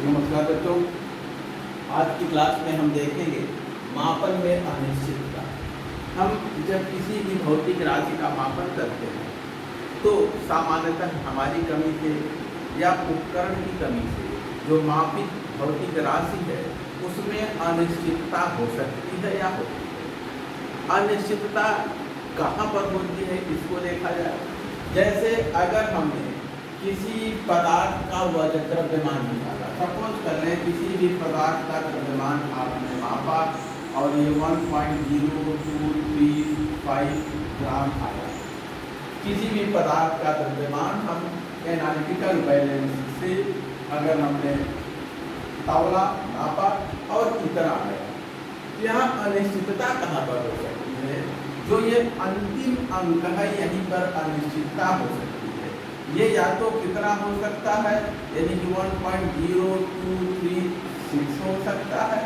नमस्कार बच्चों, आज की क्लास में हम देखेंगे मापन में अनिश्चितता। हम जब किसी भी भौतिक राशि का मापन करते हैं तो सामान्यतः हमारी कमी से या उपकरण की कमी से जो मापित भौतिक राशि है उसमें अनिश्चितता हो सकती है या होती है। अनिश्चितता कहाँ पर होती है इसको देखा जाए। जैसे अगर हमने किसी पदार्थ का वजन द्रव्यमान निकाला, सपोज कर लें किसी भी पदार्थ का द्रव्यमान आपने मापा और ये 1.0235 ग्राम आया। किसी भी पदार्थ का द्रव्यमान हम एनालिटिकल बैलेंस से अगर हमने तौला नापा और इतना आया, यहाँ अनिश्चितता कहाँ पर हो सकती है? जो ये अंतिम अंक है यहीं पर अनिश्चितता हो सकती है। ये या तो कितना हो सकता है, यानी कि 1.0236 हो सकता है,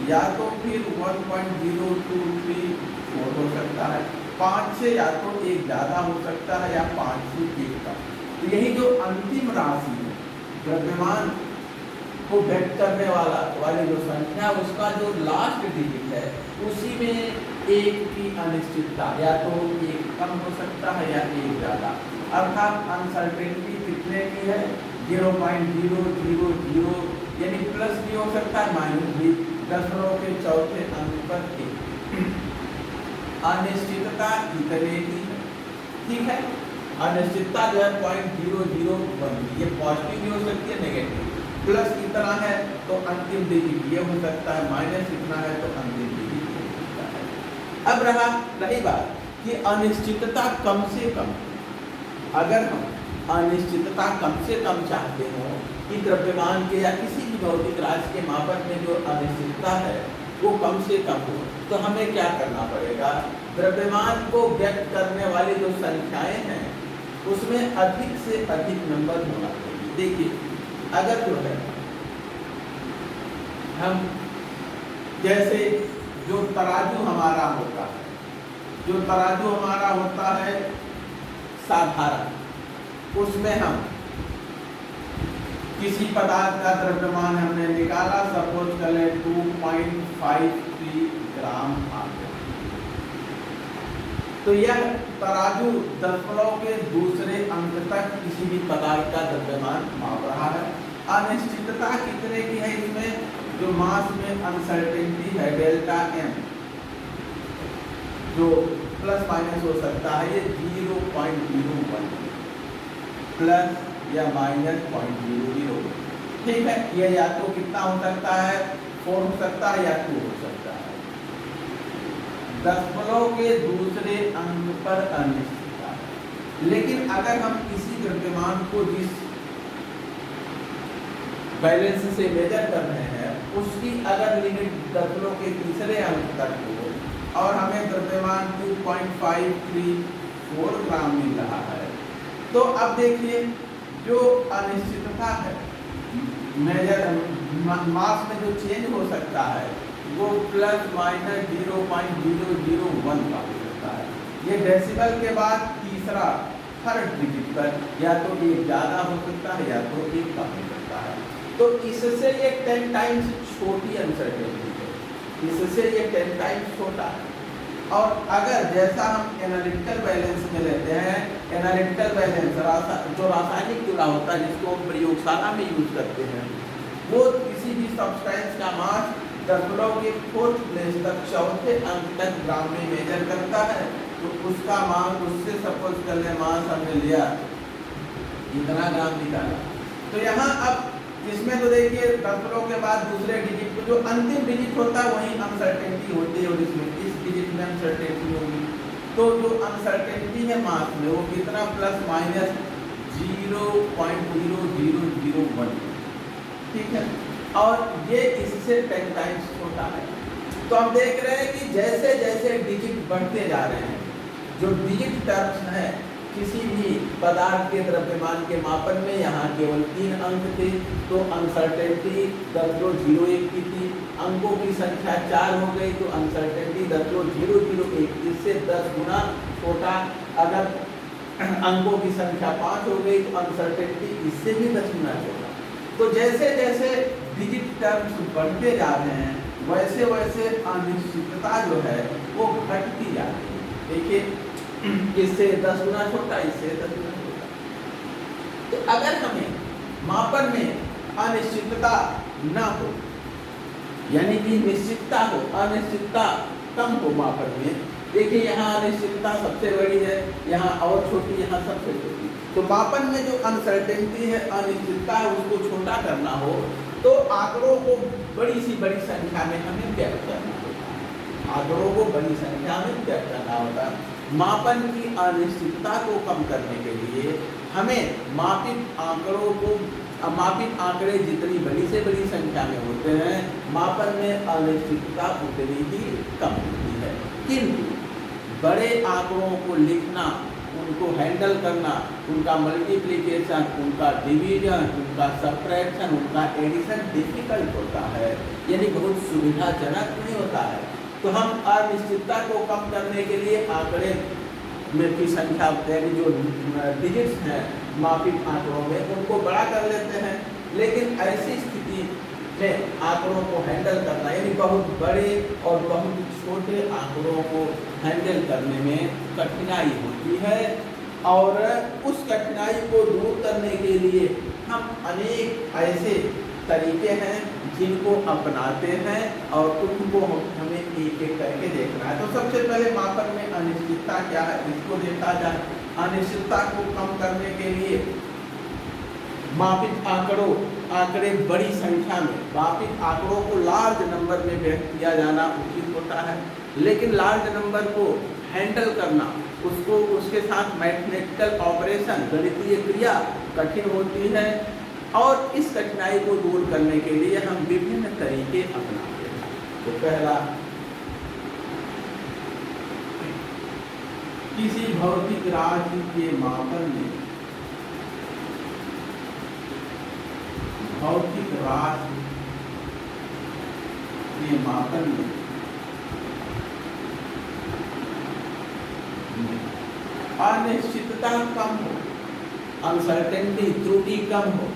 या तो फिर 1.0234 हो सकता है। 5 से या तो एक ज़्यादा हो सकता है या 5 से एक कम। तो यही जो अंतिम राशि है द्रव्यमान को व्यक्त करने वाली जो संख्या, उसका जो लास्ट डिजिट है उसी में एक की अनिश्चितता या तो एक कम हो सकता है या एक ज़्यादा। अर्थात अनसर्टेनिटी कितने की है? 0.000, यानी प्लस भी हो सकता है माइनस भी। दशमलव के चौथे अंक पर एक। अनिश्चितता इतने की है, ठीक है। अनिश्चितता जो है 0.001, ये पॉजिटिव भी हो सकती है नेगेटिव। प्लस इतना है तो अंतिम डिजिट ये हो सकता है, माइनस इतना है तो अंतिम डिजिट ये हो सकता है। अब रही बात कि अनिश्चितता कम से कम, अगर हम अनिश्चितता कम से कम चाहते हो कि द्रव्यमान के या किसी भी भौतिक राशि के मापन में जो अनिश्चितता है वो कम से कम हो, तो हमें क्या करना पड़ेगा? द्रव्यमान को व्यक्त करने वाली जो संख्याएं हैं उसमें अधिक से अधिक नंबर होना चाहिए। देखिए, अगर जो है हम जैसे जो तराजू हमारा होता है, जो तराजू हमारा होता है साधारण, उसमें हम किसी पदार्थ का द्रव्यमान हमने निकाला, सपोज कर लें 2.53 ग्राम आ गया। तो यह तराजू दशमलव के दूसरे अंक तक किसी भी पदार्थ का द्रव्यमान माप रहा है। अनिश्चितता कितने की है इसमें? जो मास में अनसर्टेनिटी है डेल्टा एम, जो प्लस माइनस हो सकता है, ये 0.01 प्लस या माइनस 0.00, ठीक है। ये या तो कितना हो सकता है? 4 हो सकता है या 2 हो सकता है। दशमलव के दूसरे अंक पर अनिश्चितता है। लेकिन अगर हम किसी द्रव्यमान को जिस बैलेंस से मेजर कर रहे हैं उसकी अगर लिमिट दशमलव के तीसरे अंक तक हो और हमें द्रव्यमान 2.534 ग्राम मिल रहा है, तो अब देखिए जो अनिश्चितता है मेजर मास में जो चेंज हो सकता है वो प्लस माइनस 0.001 का हो सकता है। ये डेसिमल के बाद तीसरा थर्ड डिजिट पर या तो एक ज़्यादा हो सकता है या तो एक कम हो सकता है। तो इससे ये 10 टाइम्स छोटी अनसर्टेनिटी है, इससे ये 10 टाइम्स छोटा है। और अगर जैसा हम एनालिटिकल बैलेंस में लेते हैं, एनालिटिकल बैलेंस जो रासायनिक चूल्हा होता है जिसको हम प्रयोगशाला में यूज करते हैं, वो किसी भी सब्सटेंस का मास दशमलव के 4th प्लेस तक चौथे अंक तक ग्राम में मेजर करता है। तो उसका मान, उससे सपोज कर ले मास हमने लिया इतना ग्राम निकाला, तो यहाँ अब इसमें तो देखिए दशमलव के बाद दूसरे डिजिट को जो अंतिम डिजिट होता है वही अनसर्टेनिटी होती है और इसमें इस डिजिट में अनसर्टेनिटी होगी। तो जो अनसर्टेनिटी है मास में वो कितना? प्लस माइनस 0.0001, ठीक है। और ये इससे 10 टाइम्स छोटा है। तो हम देख रहे हैं कि जैसे जैसे डिजिट बढ़ते जा रहे हैं, जो डिजिट टर्म्स है किसी भी पदार्थ के द्रव्यमान के मापन में यहाँ केवल 3 अंक थे, तो अनसर्टेनिटी 0.01 की थी। अंकों की संख्या 4 हो गई तो अनसर्टेनिटी 0.001, इससे 10 गुना छोटा। अगर अंकों की संख्या 5 हो गई तो अनसर्टेनिटी इससे भी 10 गुना छोटा। तो जैसे जैसे डिजिट टर्म्स बढ़ते जा रहे हैं वैसे वैसे अनिश्चितता जो है वो घटती जा रही है। देखिए इससे 10 गुना छोटा, इससे 10 गुना छोटा। तो अगर हमें मापन में अनिश्चितता न हो, यानी कि निश्चितता हो, अनिश्चितता कम हो मापन में, देखिए यहाँ अनिश्चितता सबसे बड़ी है, यहाँ और छोटी, यहाँ सबसे छोटी। तो मापन में जो अनसर्टेनिटी है, अनिश्चितता है, उसको छोटा करना हो तो आंकड़ों को बड़ी सी बड़ी संख्या में हमें व्यक्त करना होता है। आंकड़ों को बड़ी संख्या में व्यक्त करना होता है। मापन की अनिश्चितता को कम करने के लिए हमें मापित आंकड़ों को, मापित आंकड़े जितनी बड़ी से बड़ी संख्या में होते हैं, मापन में अनिश्चितता उतनी ही कम होती है। किंतु बड़े आंकड़ों को लिखना, उनको हैंडल करना, उनका मल्टीप्लिकेशन, उनका डिवीजन, उनका सब्ट्रैक्शन, उनका एडिशन डिफिकल्ट होता है, यानी बहुत सुविधाजनक नहीं होता है। तो हम अनिश्चितता को कम करने के लिए आंकड़े में की संख्या, यानी जो डिजिट्स हैं मापित आंकड़ों में, उनको बड़ा कर लेते हैं। लेकिन ऐसी स्थिति में आंकड़ों को हैंडल करना, यानी बहुत बड़े और बहुत छोटे आंकड़ों को हैंडल करने में कठिनाई होती है। और उस कठिनाई को दूर करने के लिए हम अनेक ऐसे तरीके हैं जिनको अपनाते हैं और उनको हमें एक एक करके देखना है। तो सबसे पहले मापन में अनिश्चितता क्या है, इसको देखा जाए। अनिश्चितता को कम करने के लिए मापित आंकड़े बड़ी संख्या में, मापित आंकड़ों को लार्ज नंबर में व्यक्त किया जाना उचित होता है। लेकिन लार्ज नंबर को हैंडल करना, उसको उसके साथ मैथमेटिकल ऑपरेशन, गणितीय क्रिया कठिन होती है। और इस कठिनाई को दूर करने के लिए हम विभिन्न तरीके अपनाते हैं। तो पहला, किसी भौतिक राशि के मापन में, भौतिक राशि के मापन में अनिश्चितता कम हो, अनसर्टेनिटी, त्रुटि कम हो,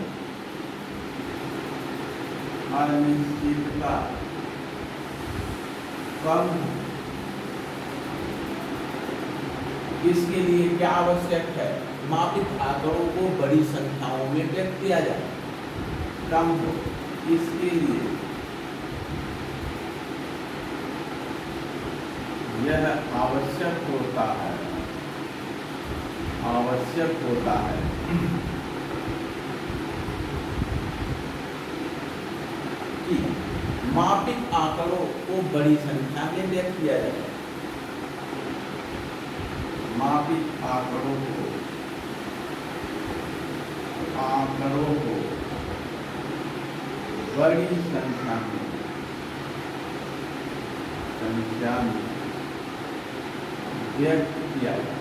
अनिश्चितता कम हो। इसके लिए क्या आवश्यक है? मापित आंकड़ों को बड़ी संख्याओं में व्यक्त किया जाए, कम हो। इसके लिए यह आवश्यक होता है, आवश्यक होता है कि मापित आंकड़ों को बड़ी संख्या में व्यक्त किया जाए। मापित आंकड़ों को बड़ी संख्या में व्यक्त किया जाए।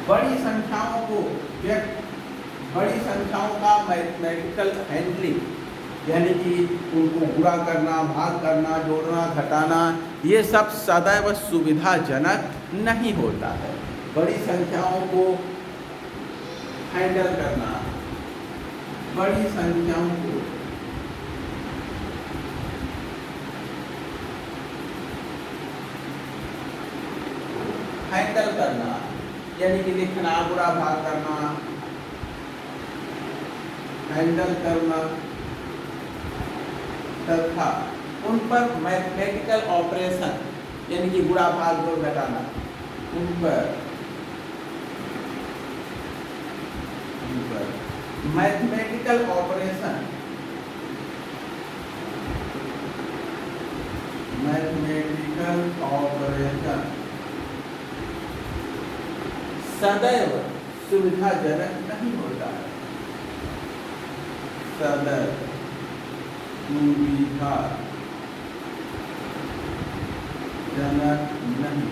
बड़ी संख्याओं को व्यक्त, बड़ी संख्याओं का मैथमेटिकल हैंडलिंग, यानी कि उनको गुणा करना, भाग करना, जोड़ना, घटाना, ये सब सदैव सुविधाजनक नहीं होता है। बड़ी संख्याओं को हैंडल करना, बड़ी संख्याओं को हैंडल करना, यानी कि लिखना, गुणा, भाग करना, हैंडल करना तथा उन पर मैथमेटिकल ऑपरेशन, यानी कि गुणा, भाग, जोड़, घटाना, उन पर मैथमेटिकल ऑपरेशन, मैथमेटिकल ऑपरेशन सदैव सुविधाजनक नहीं होता है, सदैव सुविधाजनक नहीं।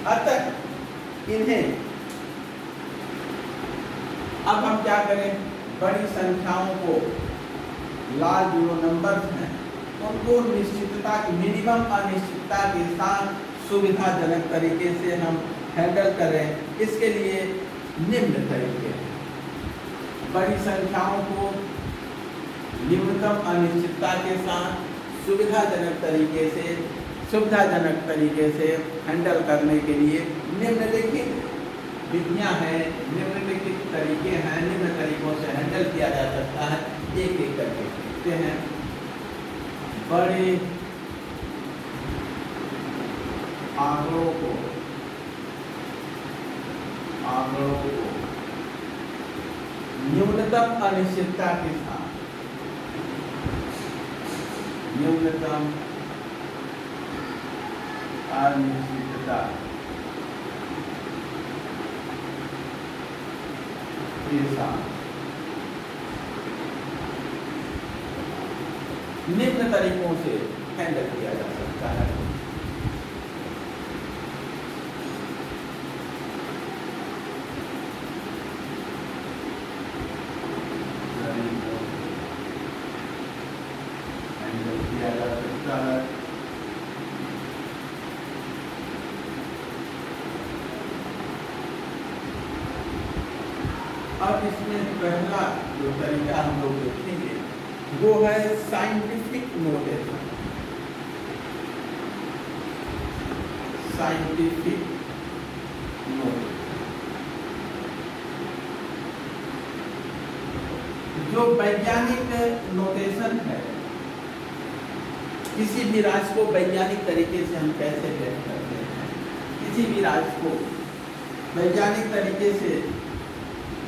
अतः इन्हें अब हम क्या करें, बड़ी संख्याओं को लार्ज जो नंबर्स हैं उनको निश्चितता मिनिमम अनिश्चितता के साथ सुविधाजनक तरीके से हम हैंडल करें। इसके लिए निम्न तरीके हैं। बड़ी संख्याओं को न्यूनतम अनिश्चितता के साथ सुविधाजनक तरीके से हैंडल करने के लिए निम्नलिखित विधियां हैं, निम्नलिखित तरीके हैं, निम्न तरीकों से हैंडल किया जा सकता है। एक एक करके देखते हैं। बड़े आंकड़ों को न्यूनतम अनिश्चितता के साथ न्यूनतम अनिश्चितता के साथ निम्न तरीकों से हैंडल किया जा सकता है। अब इसमें पहला जो तरीका हम लोग देखेंगे वो है साइंटिफिक नोटेशन। साइंटिफिक नोटेशन जो वैज्ञानिक नोटेशन है, किसी भी राशि को वैज्ञानिक तरीके से हम कैसे व्यक्त करते हैं, किसी भी राशि को वैज्ञानिक तरीके से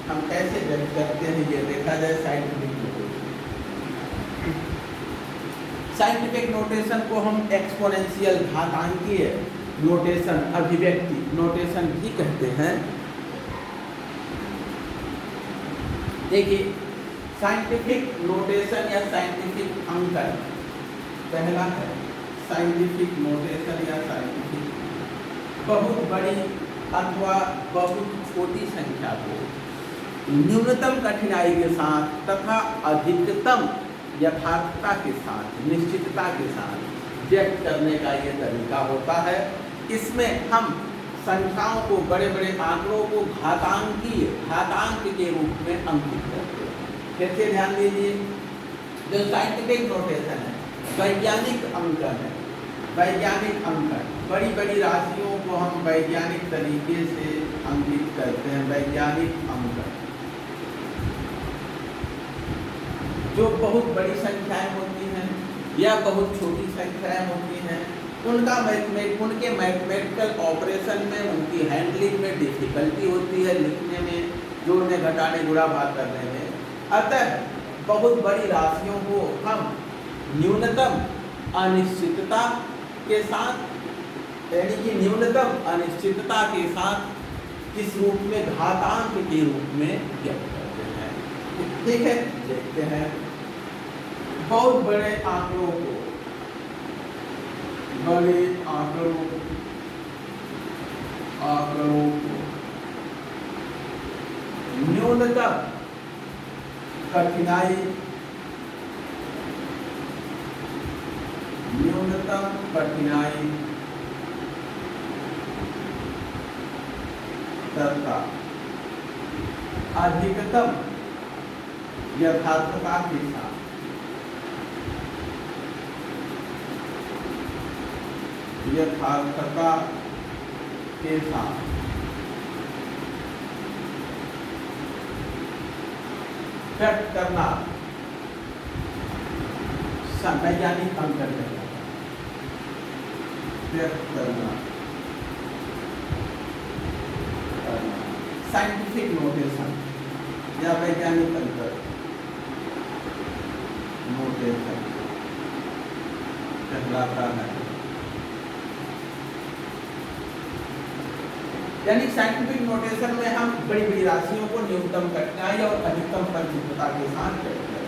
हम कैसे व्यक्त करते हैं, ये देखा जाए साइंटिफिक नोटेशन। साइंटिफिक नोटेशन को हम एक्सपोनेंशियल घातांकीय नोटेशन, अभिव्यक्ति नोटेशन भी कहते हैं। देखिए, साइंटिफिक नोटेशन या साइंटिफिक अंकन पहला है साइंटिफिक नोटेशन या साइंटिफिक बहुत बड़ी अथवा बहुत छोटी संख्या को न्यूनतम कठिनाई के साथ तथा अधिकतम यथार्थता के साथ, निश्चितता के साथ व्यक्त करने का ये तरीका होता है। इसमें हम संख्याओं को, बड़े बड़े आंकड़ों को घातांक के रूप में अंकित करते हैं। कैसे, ध्यान दीजिए, जो साइंटिफिक नोटेशन है, वैज्ञानिक अंकन है। वैज्ञानिक अंकन, बड़ी बड़ी राशियों को हम वैज्ञानिक तरीके से अंकित करते हैं। वैज्ञानिक अंकन जो बहुत बड़ी संख्याएं होती हैं या बहुत छोटी संख्याएं होती हैं, उनके मैथमेटिकल ऑपरेशन में, उनकी हैंडलिंग में डिफिकल्टी होती है, लिखने में, जोड़ने, घटाने, गुणा, भाग करने में। अतः बहुत बड़ी राशियों को हम न्यूनतम अनिश्चितता के साथ, यानी कि न्यूनतम अनिश्चितता के साथ किस रूप में, घातांक के रूप में व्यक्त करते हैं। ठीक है, देखते हैं। बहुत बड़े आंकड़ों को, बड़े आंकड़ों को न्यूनतम कठिनाई तथा अधिकतम यथार्थता के साथ व्यक्त करना वैज्ञानिक अंकन है। व्यक्त करना साइंटिफिक नोटेशन या वैज्ञानिक अंकन नोटेशन कहलाता है। यानी साइंटिफिक नोटेशन में हम बड़ी बड़ी राशियों को न्यूनतम कठिनाई और अधिकतम परिशुद्धता के साथ व्यक्त करते हैं।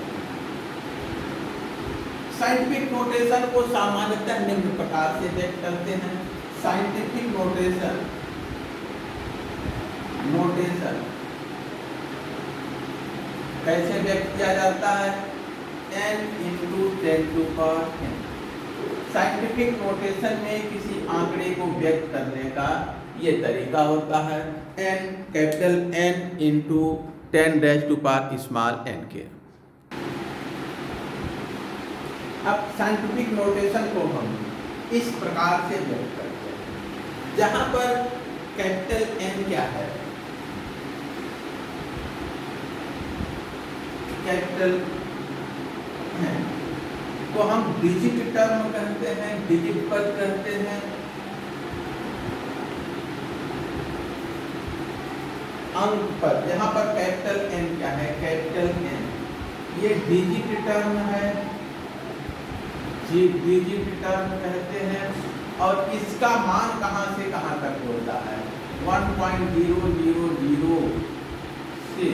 साइंटिफिक नोटेशन को सामान्यतः निम्न प्रकार से व्यक्त करते हैं। साइंटिफिक नोटेशन कैसे व्यक्त किया जाता है? n into 10 to power n। Scientific notation में किसी आंकड़े को व्यक्त करने का ये तरीका होता है n, capital N into 10 raise to power small n के। अब साइंटिफिक नोटेशन को हम इस प्रकार से व्यक्त करते हैं, जहां पर कैपिटल N क्या है, कैपिटल N को हम डिजिट टर्म कहते हैं, डिजिट पद कहते हैं। अंक पद, यहाँ पर कैपिटल N क्या है, कैपिटल N ये डिजिट टर्म है, डिजिट टर्म कहते हैं। और इसका मान कहां से कहां तक होता है, 1.000 से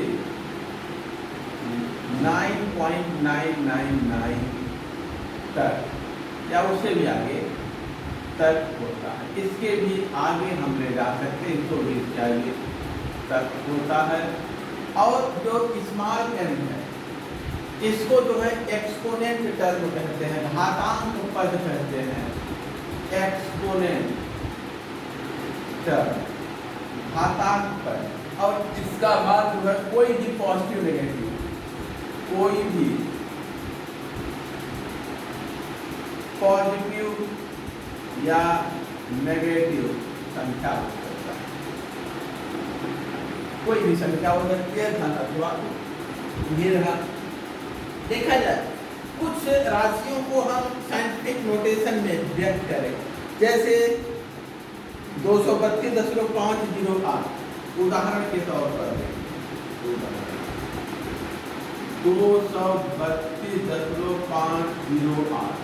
9.999 तक या उससे भी आगे तक होता है। इसके भी आगे हम ले जा सकते हैं, 140 तक होता है। और जो स्मॉल n है इसको जो है एक्सपोनेंट टर्म कहते हैं, घातांक पद कहते हैं, एक्सपोनेंट टर्म, घातांक पद। और इसका मान जो है कोई भी पॉजिटिव नेगेटिव, कोई भी पॉजिटिव या नेगेटिव संख्या हो सकता है, कोई भी संख्या हो सकती है, धन अथवा ये रहा। देखा जाए कुछ राशियों को हम साइंटिफिक नोटेशन में व्यक्त करें, जैसे 232.508 उदाहरण के तौर पर 232.508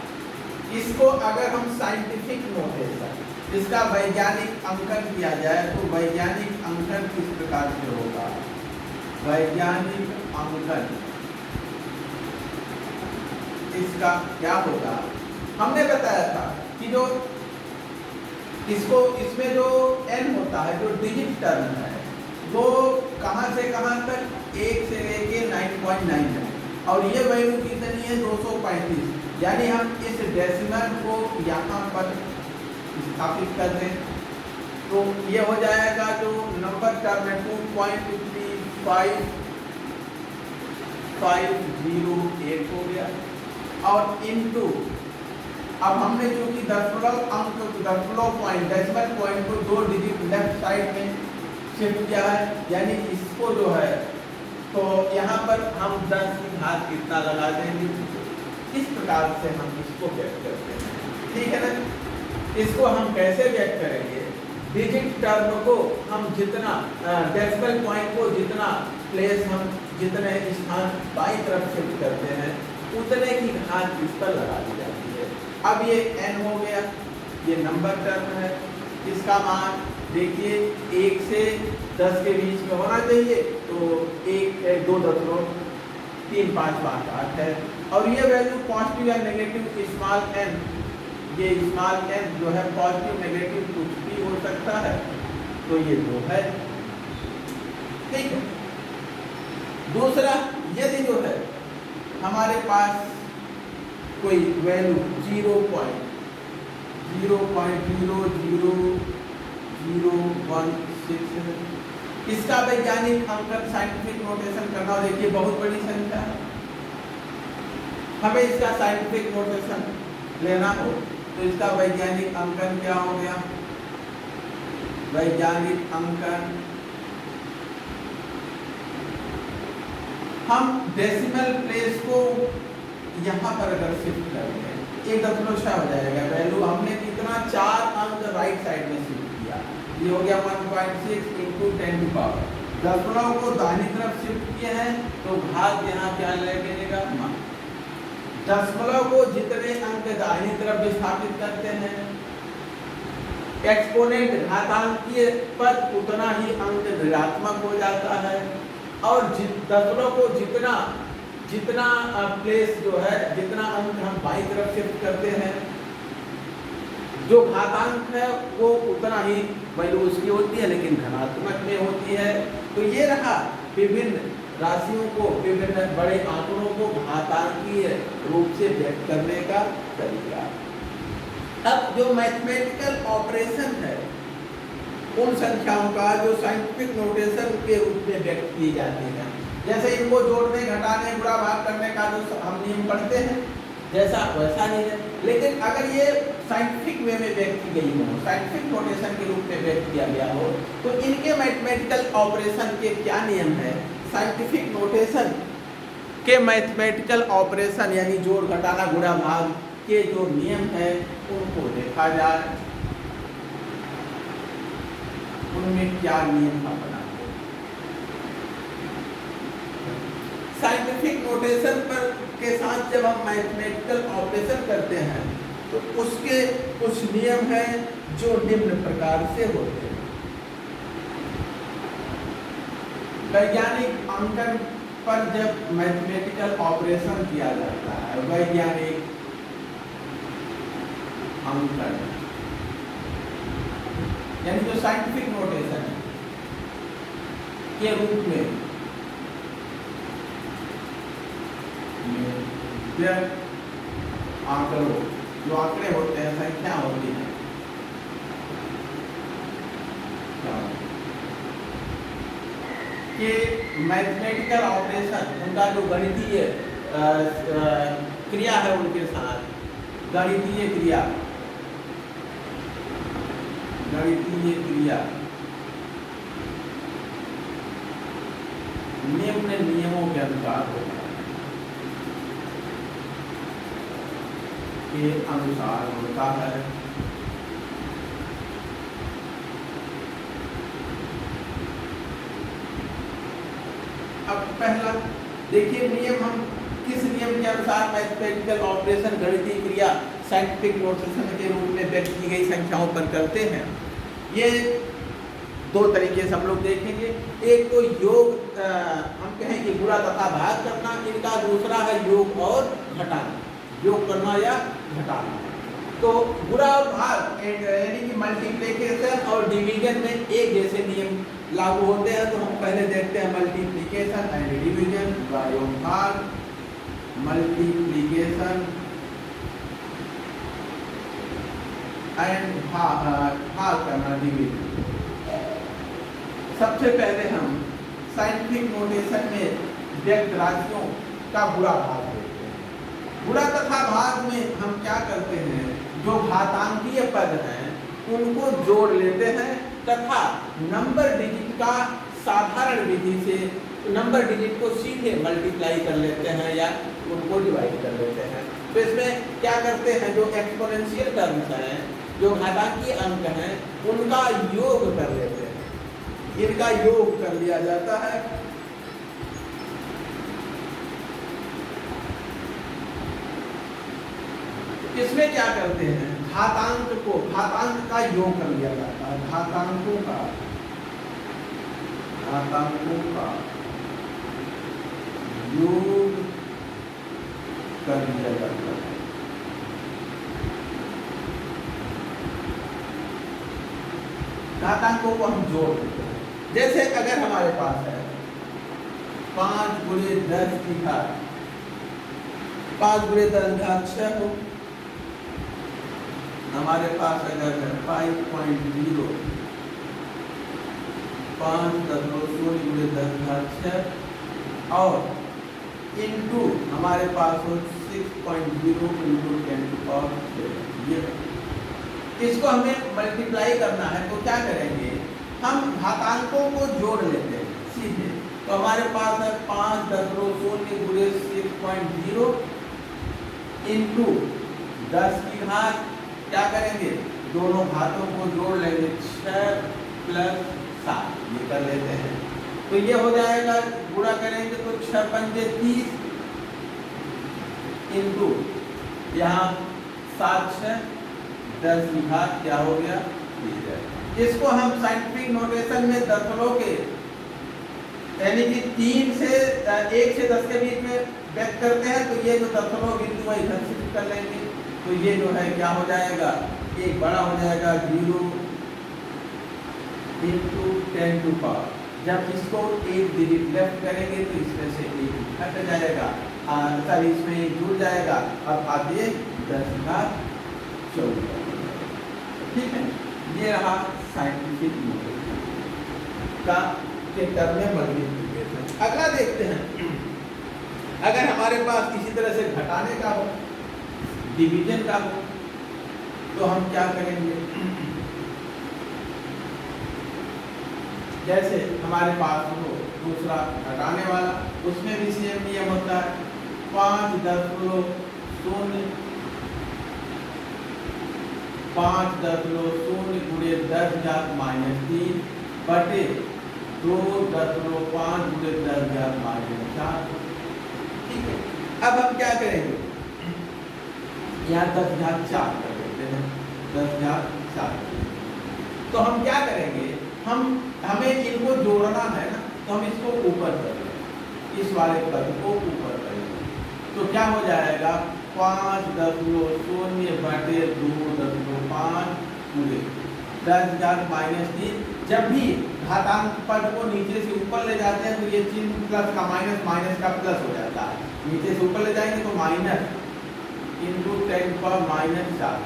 इसको अगर हम साइंटिफिक नोटेशन, इसका वैज्ञानिक अंकन किया जाए तो वैज्ञानिक अंकन किस प्रकार से होगा, वैज्ञानिक अंकन इसका क्या होगा। हमने बताया था कि जो इसको इसमें जो n होता है, जो डिजिट टर्म है, वो कहां से कहां तक, 1 से लेके 9.99 और ये वैल्यू कितनी है, 235। यानी हम इस डेसिमल को यहाँ पर स्थापित कर दें तो ये हो जाएगा, जो नंबर टर्म है 2.3508 हो गया। और इनटू अब हमने जो कि दशमलव अंक, दशमलव पॉइंट, डेसिमल पॉइंट को 2 डिजिट लेफ्ट साइड में शिफ्ट किया है, यानी इसको जो है तो यहाँ पर हम 10 की घात कितना लगा देंगे। इस प्रकार से हम इसको व्यक्त करते हैं, ठीक है ना। इसको हम कैसे व्यक्त करेंगे, डिजिट टर्म को हम जितना डेसिमल पॉइंट को जितना प्लेस हम जितने स्थान बाई तरफ शिफ्ट करते हैं उतने की घात इस पर लगा दी जाती है। अब ये n हो गया, ये नंबर टर्म है, इसका मान देखिए 1 से 10 के बीच में होना चाहिए, तो 1.23558 है। और ये वैल्यू पॉजिटिव या नेगेटिव स्मॉल n, ये स्मॉल n जो है पॉजिटिव नेगेटिव कुछ भी हो सकता है, तो ये 2 है, ठीक है। दूसरा, यदि जो है हमारे पास कोई वैल्यू 0.00016 है, इसका वैज्ञानिक अंकन साइंटिफिक नोटेशन करना, देखिए बहुत बड़ी संख्या है, हमें इसका साइंटिफिक नोटेशन लेना हो तो इसका वैज्ञानिक अंकन क्या हो गया, वैज्ञानिक अंकन हम डेसिमल प्लेस को यहाँ पर अगर शिफ्ट करेंगे 1.6 हो जाएगा वैल्यू, हमने कितना 4 अंक राइट साइड में शिफ्ट किया, ये हो गया 1.6 इंटू 10 टू पावर, दशमलव को दाहिनी तरफ शिफ्ट किए हैं तो घात यहाँ क्या लगेगा, दशमलव को जितने अंक दाहिनी तरफ विस्थापित करते हैं, एक्सपोनेंट घातांकीय पद उतना ही अंक ऋणात्मक हो जाता है। और दशमलव को जितना जितना प्लेस जो है, जितना अंक हम बाईं तरफ शिफ्ट करते हैं, जो घातांक है वो उतना ही वैल्यू उसकी होती है, लेकिन धनात्मक में होती है। तो ये रहा विभिन्न राशियों को, विभिन्न बड़े आंकड़ों को घातांकीय रूप से व्यक्त करने का तरीका। अब जो मैथमेटिकल ऑपरेशन है उन संख्याओं का जो साइंटिफिक नोटेशन के रूप में व्यक्त की जाती है, जैसे इनको जोड़ने, घटाने, गुणा, भाग करने का जो हम नियम पढ़ते हैं जैसा वैसा नहीं है। लेकिन अगर ये साइंटिफिक वे में व्यक्त की गई हो, साइंटिफिक नोटेशन के रूप में व्यक्त किया गया हो, तो इनके मैथमेटिकल ऑपरेशन के क्या नियम है? साइंटिफिक नोटेशन के मैथमेटिकल ऑपरेशन यानी जोड़, घटाना, गुणा, भाग के जो नियम है उनको देखा जाए, उनमें क्या नियम अपना। साइंटिफिक नोटेशन पर के साथ जब हम मैथमेटिकल ऑपरेशन करते हैं तो उसके कुछ नियम हैं जो निम्न प्रकार से होते हैं। वैज्ञानिक अंकन पर जब मैथमेटिकल ऑपरेशन किया जाता है, वैज्ञानिक अंकन यानी जो साइंटिफिक नोटेशन है के रूप में आंकड़ों, जो आंकड़े होते हैं, संख्या होती है, कि मैथमेटिकल ऑपरेशन, उनका जो गणितीय क्रिया है, उनके साथ गणितीय क्रिया निम्न नियमों के अनुसार होगा, के अनुसार होता है। अब पहला देखिए नियम, हम किस नियम के अनुसार मैथमेटिकल ऑपरेशन, गणितीय क्रिया साइंटिफिक नोटेशन के रूप में व्यक्त की गई संख्याओं पर करते हैं। ये दो तरीके से हम लोग देखेंगे। एक तो योग, हम कहें कि गुणा तथा भाग करना, इनका दूसरा है योग और घटाना, योग करना या घटाना। तो गुणा और भाग यानी कि मल्टीप्लिकेशन और डिवीजन में एक जैसे नियम लागू होते हैं। तो हम पहले देखते हैं मल्टीप्लिकेशन एंड डिवीजन, भाग, मल्टीप्लिकेशन एंड भाग करना, डिवीजन। सबसे पहले हम साइंटिफिक नोटेशन में व्यक्त राशियों का गुणा भाग देखते हैं। गुणा तथा भाग में हम क्या करते हैं, जो घातांकीय पद हैं उनको जोड़ लेते हैं तथा नंबर डिजिट का साधारण विधि से नंबर डिजिट को सीधे मल्टीप्लाई कर लेते हैं या उनको डिवाइड कर लेते हैं। तो इसमें क्या करते हैं, जो एक्सपोनेंशियल टर्म्स हैं, जो घातांकीय अंक हैं, उनका योग कर लेते हैं, इनका योग कर लिया जाता है। इसमें क्या करते हैं, घातांक का योग कर लिया जाता है, घातांकों का योग कर लिया जाता है। घातांकों को हम जोड़ देते हैं। जैसे अगर हमारे पास है 5 गुणे 10 की घात, 5 गुणे 10 घात 6 हो, हमारे पास अगर है 5.0, 5.0 गुणे 10 घात 6 और इनटू हमारे पास हो 6.0 इंटू 10⁶। ये इसको हमें मल्टीप्लाई करना है, तो क्या करेंगे, हम घातांकों को जोड़ लेते हैं सीधे। तो हमारे पास है 5.0 गुणे 6.0 इंटू 10 की घात, क्या करेंगे, दोनों घातों को जोड़ लेंगे, 6 + 7 ये कर लेते हैं। तो ये हो जाएगा, गुणा करेंगे तो 6 × 5 = 30 इंटू यहाँ 7 × 6 10 की घात क्या हो गया, 30। इसको हम साइंटिफिक नोटेशन में दशमलव के यानी कि 1 से 10 के बीच में व्यक्त करते हैं। तो ये जो दशमलव बिंदु है इधर शिफ्ट कर लेंगे, तो ये जो है क्या हो जाएगा, एक बड़ा हो जाएगा 0 × 10⁻⁴। जब इसको एक डिजिट लेफ्ट करेंगे तो इसमें से एक हट जाएगा, सर इसमें एक जुड़ जाएगा, अब आते 10,14। ठीक है, ये रहा साइंटिफिक मेथड का के टर्म में मल्टीप्लिकेशन। अगला देखते हैं, अगर हमारे पास किसी तरह से घटाने का हो, डिवीजन का हो, तो हम क्या करेंगे? जैसे हमारे पास हो दूसरा घटाने वाला, उसमें भी सेम नियम होता है, 5.0 गुणे 10⁻³ बटे 2.5 गुणे 10⁻⁴। ठीक है, अब हम क्या करेंगे? यहाँ 10⁻⁴ कर देते हैं, 10⁻⁴। तो हम क्या करेंगे? हमें इनको जोड़ना है ना, तो हम इसको ऊपर करेंगे, इस वाले पद को ऊपर करेंगे, तो क्या हो जाएगा? 5.0 बटे 2.5 गुणे 10⁻³ जब भी घातांक पद को नीचे से ऊपर ले जाते हैं तो ये चिन्ह प्लस का माइनस, माइनस का प्लस हो जाता है। नीचे से ऊपर ले जाएंगे तो माइनस इंटू 10⁻⁴ हो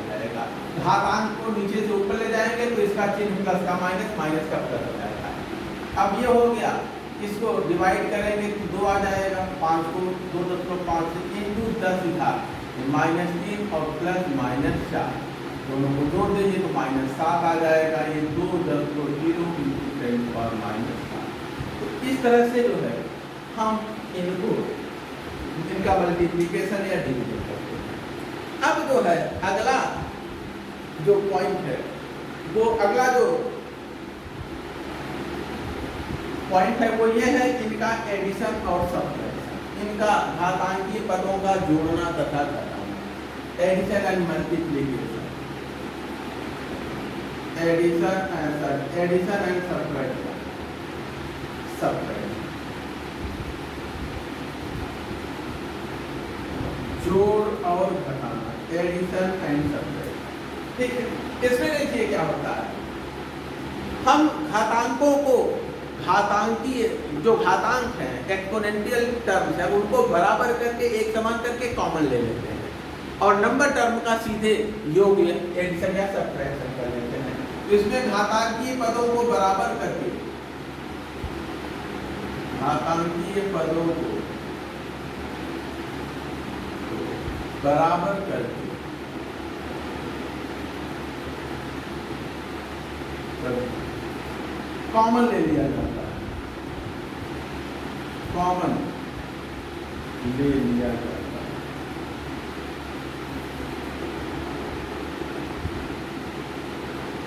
जाएगा। घातांक को नीचे से ऊपर ले जाएंगे तो इसका चिन्ह प्लस का माइनस, माइनस का प्लस हो जाएगा। अब ये हो गया, इसको डिवाइड करेंगे तो 2 आ जाएगा, 5 को 2.5 से इंटू 10⁻³ -3 और प्लस -4 दोनों को जोड़ देंगे तो -7 आ जाएगा। ये 2.0 इंटू 10⁻⁻⁴। तो इस तरह से जो है हम इनको इनका मल्टीप्लिकेशन या डिवीजन करते हैं। अब जो है अगला जो पॉइंट है, वो अगला जो पॉइंट है वो ये है इनका एडिशन और सब्ट्रैक्शन, इनका घातांकीय पदों का जोड़ना तथा घटाना, addition and multiplication, addition and subtraction, जोड़ और घटाना, एडिशन एंड सब्ट्रैक्शन। ठीक है, इसमें देखिए क्या होता है, हम घातांकों को घातांकीय जो घातांक है एक्सपोनेंशियल टर्म्स है उनको बराबर करके एक समान करके कॉमन ले लेते हैं और नंबर टर्म का सीधे योग एडिशन या सब्ट्रैक्शन कर लेते हैं। तो इसमें घातांकीय पदों को बराबर करके घातांकीय पदों को बराबर करके कॉमन ले लिया जाता है, कॉमन ले लिया जाता है।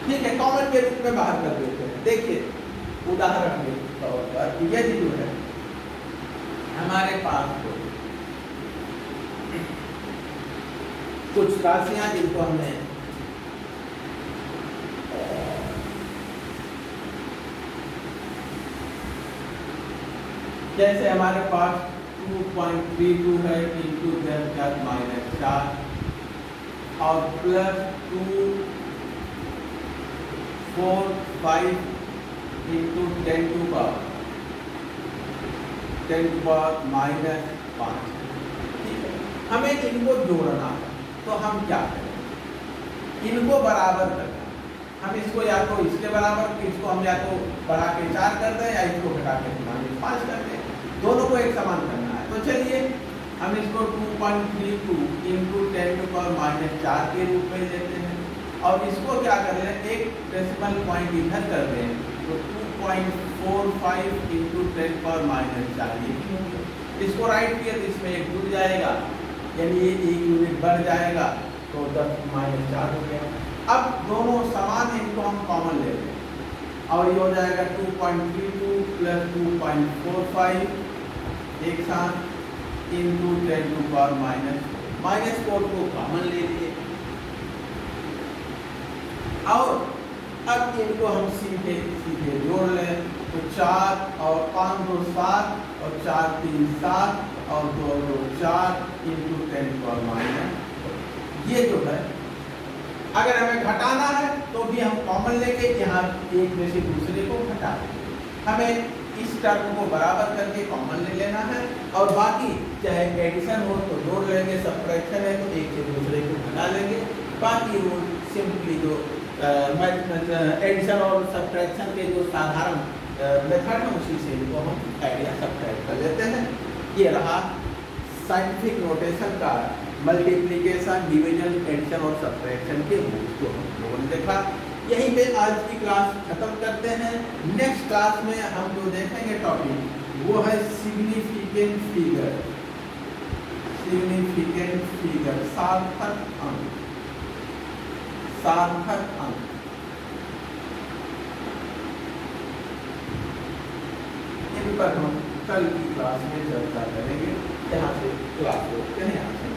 ठीक है, कॉमन के रूप में बाहर कर देते हैं। देखिए उदाहरण के तौर पर यदि जो है हमारे पास कुछ राशियां जिनको हमने जैसे हमारे पास 2.32 है इंटू 10⁻⁴ और प्लस 245 इंटू 10⁻⁵ ठीक है, हमें इनको जोड़ना है तो हम क्या करें? इनको बराबर करना, हम इसको या तो इसके बराबर, इसको हम या तो बढ़ा के 4 कर दें या इसको घटा के -5 कर दें, दोनों को एक समान करना है। तो चलिए हम इसको 2.32 इंटू 10⁻⁴ के रूप में लेते हैं और इसको क्या कर रहे हैं, एक डेसिमल पॉइंट इधर कर रहे हैं तो 2.45 इंटू 10⁻⁴। इसको राइट किया तो इसमें एक जुड़ जाएगा, यानी ये 1 यूनिट बढ़ जाएगा तो 10⁻⁴ हो गया। अब दोनों समान हैं, इनको हम कॉमन ले लें और ये हो जाएगा 2.32 प्लस 2.45 एक साथ इंटू 10⁻⁻⁴ को कॉमन ले लिए और अब इनको हम सीधे सीधे जोड़ लें तो 4 और 5 2 7 और 4 3 7 और 2 2 4 इंटू 10⁻⁻। ये जो है अगर हमें घटाना है तो भी हम कॉमन लेके यहाँ एक में से दूसरे को घटा देंगे। हमें इस टर्म को बराबर करके कॉमन ले लेना है और बाकी चाहे एडिशन हो तो जोड़ लेंगे, सब्ट्रैक्शन है तो एक से दूसरे को घटा लेंगे। बाकी रूल सिंपली जो एडिशन और सब्ट्रैक्शन के जो साधारण मेथड है उसी से इनको हम आइडिया सब्ट्रैक्ट कर लेते हैं। ये रहा साइंटिफिक नोटेशन का मल्टीप्लिकेशन, डिवीजन, एडिशन और सब्ट्रैक्शन के रूल्स को हम लोगों ने देखा। यहीं पे आज की क्लास खत्म करते हैं। नेक्स्ट क्लास में हम जो देखेंगे टॉपिक वो है सिग्निफिकेंट फिगर, सिग्निफिकेंट फिगर, सार्थक अंक, सार्थक अंक। इन पर हम कल की क्लास में चर्चा करेंगे। यहाँ से क्लास को यहाँ से